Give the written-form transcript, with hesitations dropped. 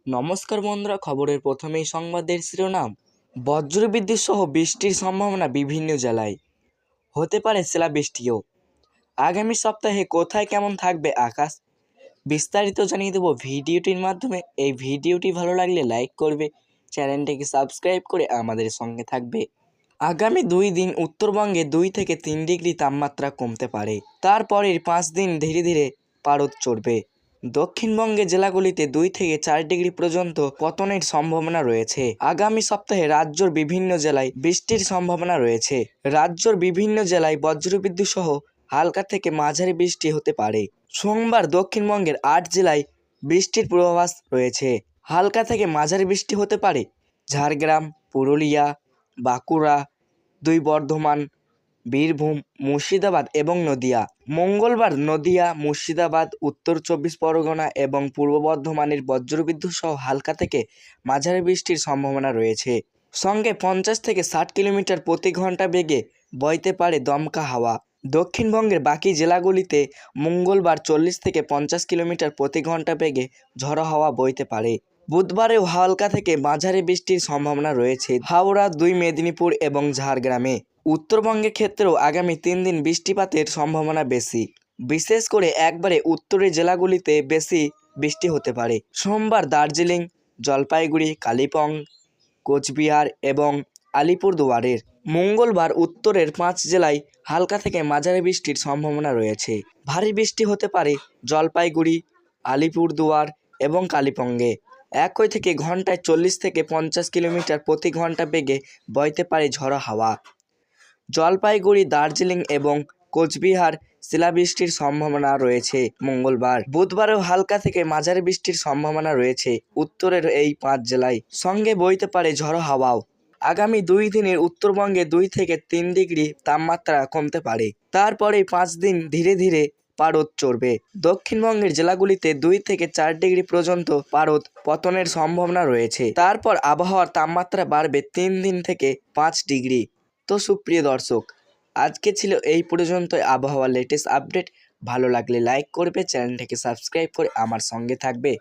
নমস্কার বন্ধুরা, খবরের প্রথমেই সংবাদের শিরোনাম। বজ্রবিদ্যুৎ সহ বৃষ্টির সম্ভাবনা বিভিন্ন জেলায়, হতে পারে শিলাবৃষ্টিও। আগামী সপ্তাহে কোথায় কেমন থাকবে আকাশ, বিস্তারিত জানিয়ে দেবো ভিডিওটির মাধ্যমে। এই ভিডিওটি ভালো লাগলে লাইক করবে, চ্যানেলটিকে সাবস্ক্রাইব করে আমাদের সঙ্গে থাকবে। আগামী 2 দিন উত্তরবঙ্গে 2 থেকে 3 ডিগ্রি তাপমাত্রা কমতে পারে। তারপরের 5 দিন ধীরে ধীরে পারদ চড়বে। দক্ষিণবঙ্গে জেলাগুলিতে 2 থেকে 4 ডিগ্রি পর্যন্ত পতনের সম্ভাবনা রয়েছে। আগামী সপ্তাহে রাজ্যের বিভিন্ন জেলায় বৃষ্টির সম্ভাবনা রয়েছে। রাজ্যের বিভিন্ন জেলায় বজ্রবিদ্যুৎ সহ হালকা থেকে মাঝারি বৃষ্টি হতে পারে। সোমবার দক্ষিণবঙ্গের 8 জেলায় বৃষ্টির পূর্বাভাস রয়েছে। হালকা থেকে মাঝারি বৃষ্টি হতে পারে ঝাড়গ্রাম, পুরুলিয়া, বাঁকুড়া, 2 বর্ধমান, বীরভূম, মুর্শিদাবাদ এবং নদিয়া। মঙ্গলবার নদিয়া, মুর্শিদাবাদ, উত্তর 24 পরগনা এবং পূর্ব বর্ধমানের বজ্রবিদ্যুৎ সহ হালকা থেকে মাঝারি বৃষ্টির সম্ভাবনা রয়েছে। সঙ্গে 50 থেকে 60 কিলোমিটার প্রতি ঘন্টা বেগে বইতে পারে দমকা হাওয়া। দক্ষিণবঙ্গের বাকি জেলাগুলিতে মঙ্গলবার 40 থেকে 50 কিলোমিটার প্রতি ঘন্টা বেগে ঝড়ো হাওয়া বইতে পারে। বুধবারেও হালকা থেকে মাঝারি বৃষ্টির সম্ভাবনা রয়েছে হাওড়া, 2 মেদিনীপুর এবং ঝাড়গ্রামে। উত্তরবঙ্গের ক্ষেত্রেও আগামী 3 দিন বৃষ্টিপাতের সম্ভাবনা বেশি, বিশেষ করে একবারে উত্তরের জেলাগুলিতে বেশি বৃষ্টি হতে পারে। সোমবার দার্জিলিং, জলপাইগুড়ি, কালিম্পং, কোচবিহার এবং আলিপুরদুয়ারের। মঙ্গলবার উত্তরের 5 জেলায় হালকা থেকে মাঝারি বৃষ্টির সম্ভাবনা রয়েছে। ভারী বৃষ্টি হতে পারে জলপাইগুড়ি, আলিপুরদুয়ার এবং কালিম্পংয়ে। একই থেকে ঘন্টায় 40 থেকে 50 কিলোমিটার প্রতি ঘন্টা বেগে বইতে পারে ঝড়ো হাওয়া। জলপাইগুড়ি, দার্জিলিং এবং কোচবিহার শিলাবৃষ্টির সম্ভাবনা রয়েছে মঙ্গলবার। বুধবারেও হালকা থেকে মাঝারি বৃষ্টির সম্ভাবনা রয়েছে উত্তরের এই 5 জেলায়, সঙ্গে বইতে পারে ঝড়ো হাওয়াও। আগামী 2 দিনের উত্তরবঙ্গে 2 থেকে 3 ডিগ্রি তাপমাত্রা কমতে পারে। তারপরে 5 দিন ধীরে ধীরে পারদ চড়বে। দক্ষিণবঙ্গের জেলাগুলিতে 2 থেকে 4 ডিগ্রি পর্যন্ত পারদ পতনের সম্ভাবনা রয়েছে। তারপর আবহাওয়ার তাপমাত্রা বাড়বে 3 দিন থেকে 5 ডিগ্রি। তো সুপ্রিয় দর্শক, আজকে ছিল এই পর্যন্ত আবহাওয়ার লেটেস্ট আপডেট। ভালো লাগলে লাইক করবে, চ্যানেলটাকে সাবস্ক্রাইব করে আমার সঙ্গে থাকবে।